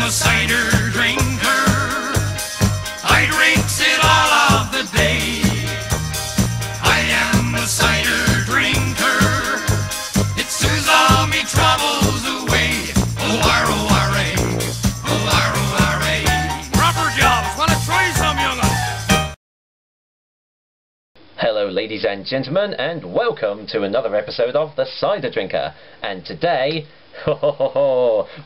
a cider drinker. I drinks it all of the day. I am a cider drinker. It soothes all me troubles away. O-R-O-R-A, O-R-O-R-A. Proper jobs, wanna try some, young'un? Hello ladies and gentlemen, and welcome to another episode of The Cider Drinker. And today,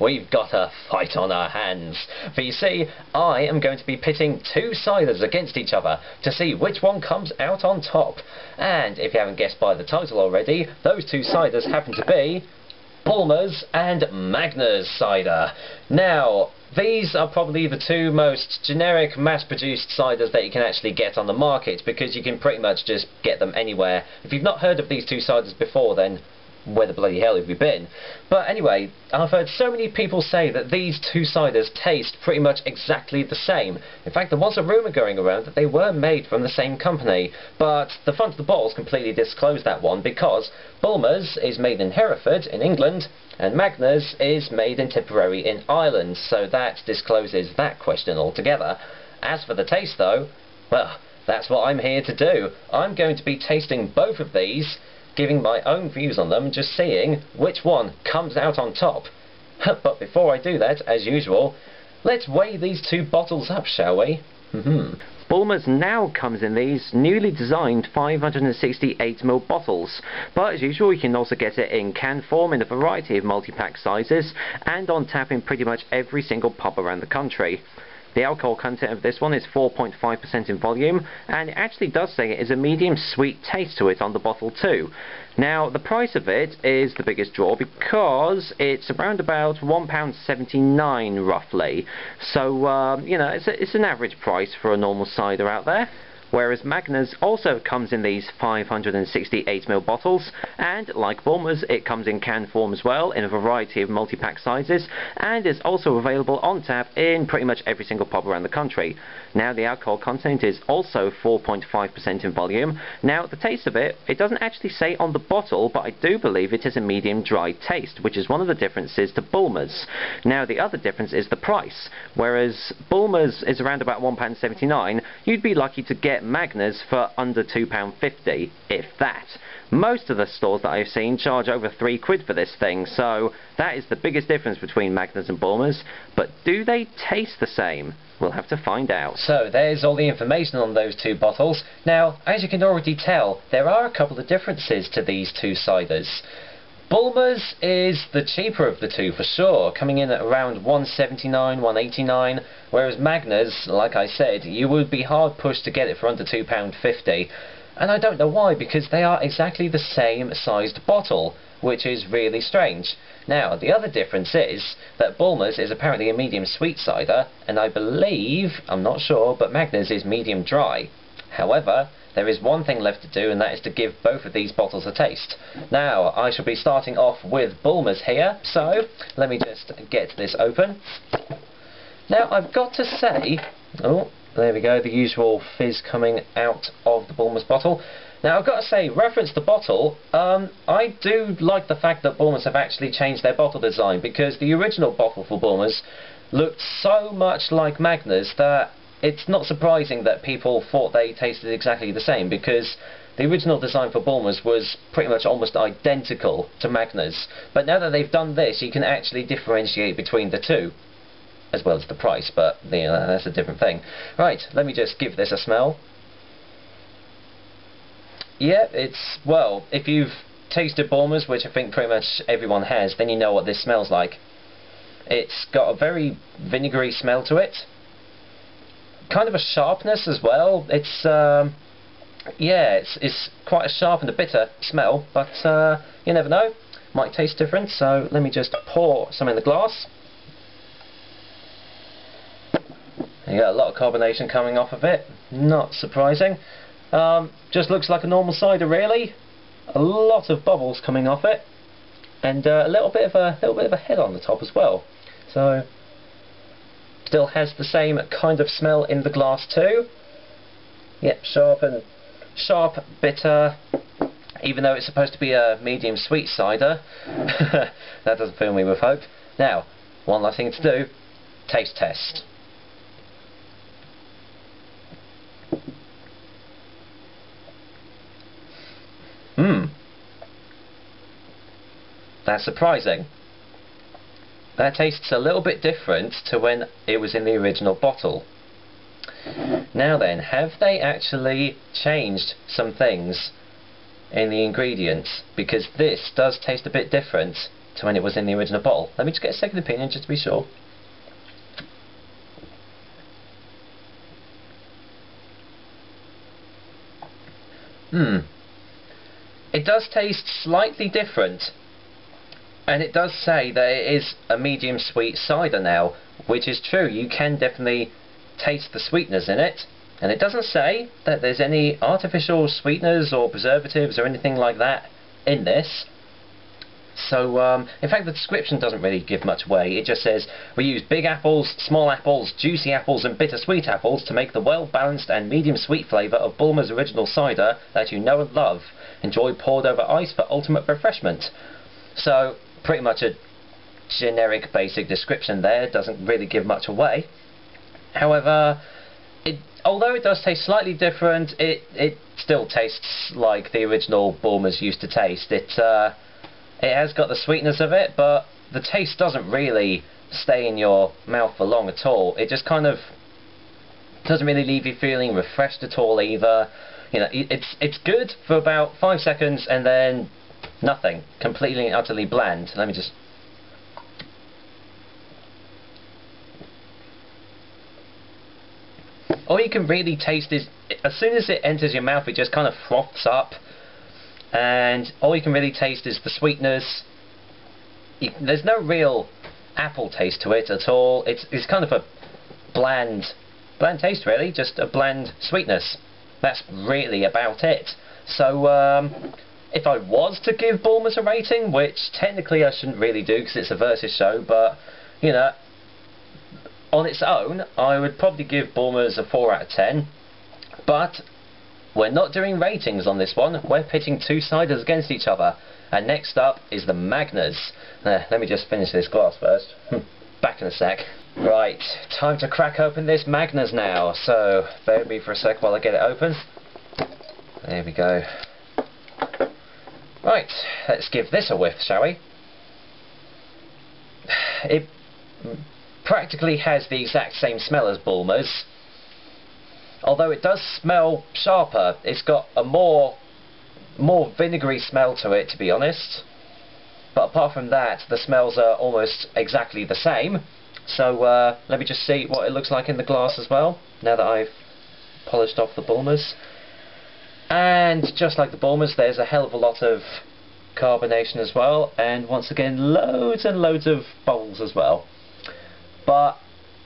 we've got a fight on our hands. For you see, I am going to be pitting two ciders against each other to see which one comes out on top. And if you haven't guessed by the title already, those two ciders happen to be Bulmers and Magners cider. Now, these are probably the two most generic mass-produced ciders that you can actually get on the market, because you can pretty much just get them anywhere. If you've not heard of these two ciders before, then where the bloody hell have you been? But anyway, I've heard so many people say that these two ciders taste pretty much exactly the same. In fact, there was a rumour going around that they were made from the same company, but the front of the bottles completely disclosed that one, because Bulmers is made in Hereford in England, and Magners is made in Tipperary in Ireland, so that discloses that question altogether. As for the taste though, well, that's what I'm here to do. I'm going to be tasting both of these, giving my own views on them, just seeing which one comes out on top. But before I do that, as usual, let's weigh these two bottles up, shall we? Bulmers now comes in these newly designed 568ml bottles, but as usual you can also get it in can form in a variety of multi-pack sizes, and on tap in pretty much every single pub around the country. The alcohol content of this one is 4.5% in volume, and it actually does say it is a medium sweet taste to it on the bottle too. Now, the price of it is the biggest draw, because it's around about £1.79 roughly. So, you know, it's an average price for a normal cider out there. Whereas Magners also comes in these 568ml bottles, and like Bulmers, it comes in can form as well, in a variety of multi-pack sizes, and is also available on tap in pretty much every single pub around the country. Now, the alcohol content is also 4.5% in volume. Now, the taste of it doesn't actually say on the bottle, but I do believe it is a medium dry taste, which is one of the differences to Bulmers. Now, the other difference is the price. Whereas Bulmers is around about £1.79, you'd be lucky to get Magners for under £2.50, if that. Most of the stores that I've seen charge over £3 for this thing, so that is the biggest difference between Magners and Bulmers. But do they taste the same? We'll have to find out. So there's all the information on those two bottles. Now, as you can already tell, there are a couple of differences to these two ciders. Bulmers is the cheaper of the two for sure, coming in at around £1.79, £1.89, whereas Magners, like I said, you would be hard pushed to get it for under £2.50. And I don't know why, because they are exactly the same sized bottle, which is really strange. Now, the other difference is that Bulmers is apparently a medium sweet cider, and I believe, I'm not sure, but Magners is medium dry. However, there is one thing left to do, and that is to give both of these bottles a taste. Now, I shall be starting off with Bulmers here, so let me just get this open. Now, I've got to say, oh, there we go, the usual fizz coming out of the Bulmers bottle. Now, I've got to say, reference the bottle, I do like the fact that Bulmers have actually changed their bottle design, because the original bottle for Bulmers looked so much like Magners that it's not surprising that people thought they tasted exactly the same, because the original design for Bulmers was pretty much almost identical to Magners. But now that they've done this, you can actually differentiate between the two, as well as the price, but you know, that's a different thing. Right, let me just give this a smell. Yeah, it's, well, if you've tasted Bulmers, which I think pretty much everyone has, then you know what this smells like. It's got a very vinegary smell to it. Kind of a sharpness as well. It's yeah, it's quite a sharp and a bitter smell, but you never know, might taste different. So let me just pour some in the glass. You got a lot of carbonation coming off of it, not surprising. Just looks like a normal cider really. A lot of bubbles coming off it, and a little bit of a head on the top as well. So still has the same kind of smell in the glass too. Yep, sharp, bitter, even though it's supposed to be a medium sweet cider. That doesn't fill me with hope. Now, one last thing to do. taste test. That's surprising. That tastes a little bit different to when it was in the original bottle. Now then, have they actually changed some things in the ingredients? Because this does taste a bit different to when it was in the original bottle. Let me just get a second opinion just to be sure. It does taste slightly different. And it does say that it is a medium sweet cider now, which is true. You can definitely taste the sweetness in it. And it doesn't say that there's any artificial sweeteners or preservatives or anything like that in this. So, in fact, the description doesn't really give much away. It just says, we use big apples, small apples, juicy apples and bittersweet apples to make the well-balanced and medium-sweet flavour of Bulmers' original cider that you know and love. Enjoy poured over ice for ultimate refreshment. So, pretty much a generic basic description there, doesn't really give much away. However, although it does taste slightly different, it still tastes like the original Bulmers used to taste. It has got the sweetness of it, but the taste doesn't really stay in your mouth for long at all. It just kind of doesn't really leave you feeling refreshed at all either. You know, it's good for about 5 seconds and then nothing. Completely and utterly bland. Let me just... All you can really taste is, as soon as it enters your mouth, it just kind of froths up. And all you can really taste is the sweetness. There's no real apple taste to it at all. It's kind of a bland taste, really. Just a bland sweetness. That's really about it. So, if I was to give Bulmers a rating, which technically I shouldn't really do because it's a versus show, but, you know, on its own, I would probably give Bulmers a 4 out of 10. But we're not doing ratings on this one. We're pitting two ciders against each other. And next up is the Magners. Let me just finish this glass first. Back in a sec. Right, time to crack open this Magners now. So, bear with me for a sec while I get it open. There we go. Right, let's give this a whiff, shall we? It practically has the exact same smell as Bulmers. Although it does smell sharper. It's got a more vinegary smell to it, to be honest. But apart from that, the smells are almost exactly the same. So let me just see what it looks like in the glass as well, now that I've polished off the Bulmers. And just like the Bulmers, there's a hell of a lot of carbonation as well, and once again loads and loads of bubbles as well. But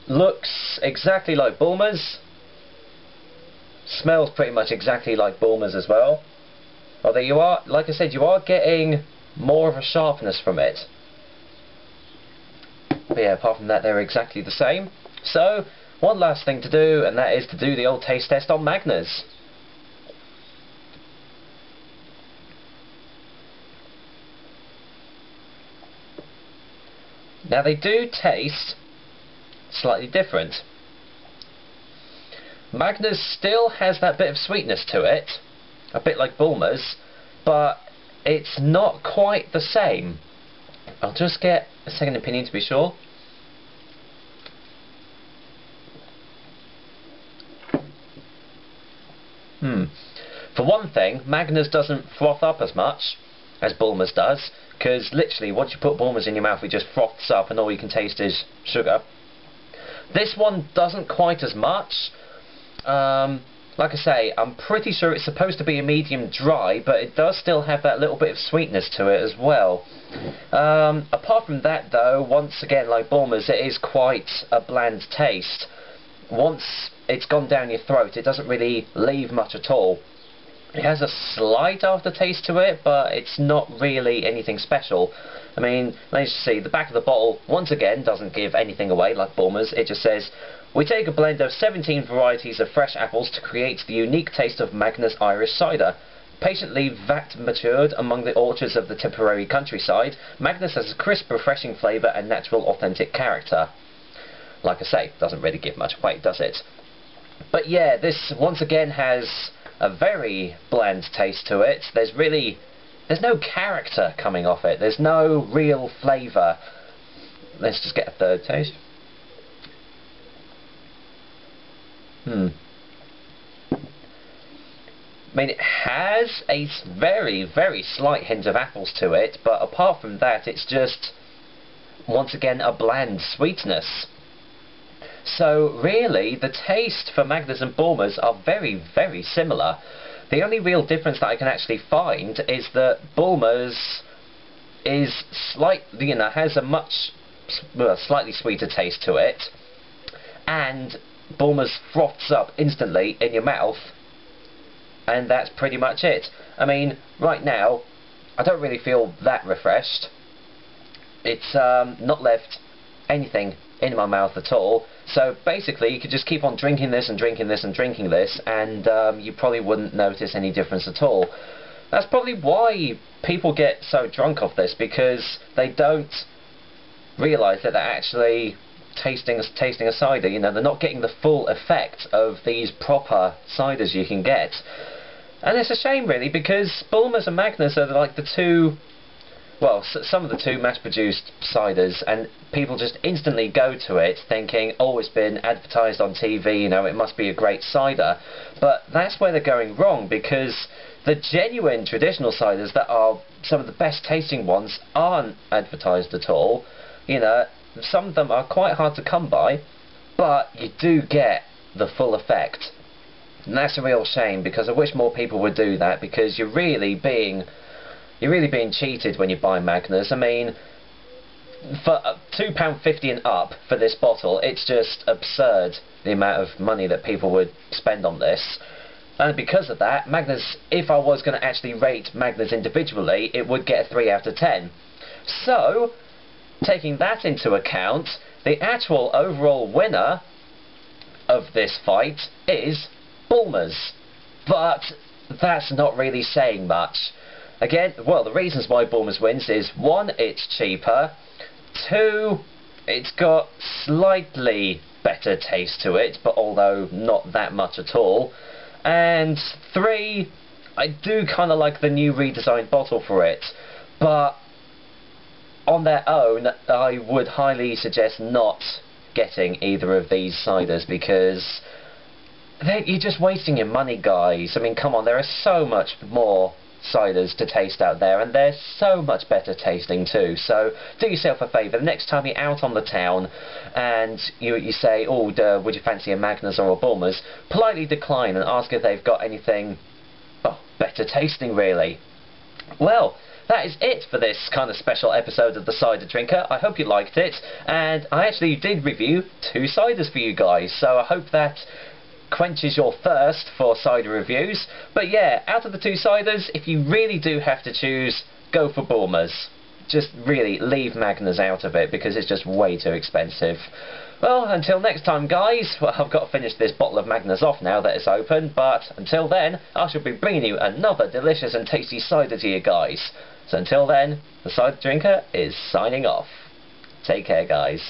looks exactly like Bulmers. Smells pretty much exactly like Bulmers as well. Although you are, like I said, you are getting more of a sharpness from it. But yeah, apart from that, they're exactly the same. So, one last thing to do, and that is to do the old taste test on Magners. Now they do taste slightly different. Magners still has that bit of sweetness to it, a bit like Bulmers, but it's not quite the same. I'll just get a second opinion to be sure. For one thing, Magners doesn't froth up as much as Bulmers does, because literally once you put Bulmers in your mouth it just froths up and all you can taste is sugar. This one doesn't quite as much. Like I say, I'm pretty sure it's supposed to be a medium dry, but it does still have that little bit of sweetness to it as well. Apart from that though, once again like Bulmers, it is quite a bland taste. Once it's gone down your throat, it doesn't really leave much at all. It has a slight aftertaste to it, but it's not really anything special. I mean, let's just see, the back of the bottle, once again, doesn't give anything away like Bulmers. It just says, we take a blend of 17 varieties of fresh apples to create the unique taste of Magners Irish cider. Patiently vat matured among the orchards of the Tipperary countryside, Magners has a crisp, refreshing flavour and natural, authentic character. like I say, doesn't really give much away, does it? But yeah, this once again has a very bland taste to it. There's no character coming off it. There's no real flavour. Let's just get a third taste. I mean, it has a very, very slight hint of apples to it, but apart from that, it's just, once again, a bland sweetness. So, really, the taste for Magners and Bulmers are very, very similar. The only real difference that I can actually find is that Bulmers is slightly, has a slightly sweeter taste to it, and Bulmers froths up instantly in your mouth, and that's pretty much it. I mean, right now, I don't really feel that refreshed. It's not left anything in my mouth at all, so basically you could just keep on drinking this and drinking this and drinking this, and you probably wouldn't notice any difference at all. That's probably why people get so drunk off this, because they don't realise that they're actually tasting a cider. You know, they're not getting the full effect of these proper ciders you can get. And it's a shame, really, because Bulmers and Magners are like the two, well, some of the two mass-produced ciders, and people just instantly go to it thinking, oh, it's been advertised on TV, you know, it must be a great cider. But that's where they're going wrong, because the genuine traditional ciders that are some of the best tasting ones aren't advertised at all. You know, some of them are quite hard to come by, but you do get the full effect. And that's a real shame, because I wish more people would do that, because you're really being cheated when you buy Magners. I mean, for £2.50 and up for this bottle, it's just absurd the amount of money that people would spend on this. And because of that, Magners, if I was going to actually rate Magners individually, it would get a 3 out of 10. So, taking that into account, the actual overall winner of this fight is Bulmers. But that's not really saying much. Again, well, the reasons why Bulmers wins is 1, it's cheaper, 2, it's got slightly better taste to it, but although not that much at all, and 3, I do kind of like the new redesigned bottle for it, but on their own, I would highly suggest not getting either of these ciders, because you're just wasting your money, guys. I mean, come on, there are so much more ciders to taste out there, and they're so much better tasting too. So do yourself a favour, the next time you're out on the town and you say, oh, would you fancy a Magners or a Bulmers, politely decline and ask if they've got anything better tasting, really. Well, that is it for this kind of special episode of The Cider Drinker. I hope you liked it, and I actually did review 2 ciders for you guys, so I hope that quenches your thirst for cider reviews. But yeah, out of the 2 ciders, if you really do have to choose, go for Bulmers. Just really leave Magners out of it, because it's just way too expensive. Well, until next time, guys, well, I've got to finish this bottle of Magners off now that it's open, but until then, I shall be bringing you another delicious and tasty cider to you guys. So until then, the Cider Drinker is signing off. Take care, guys.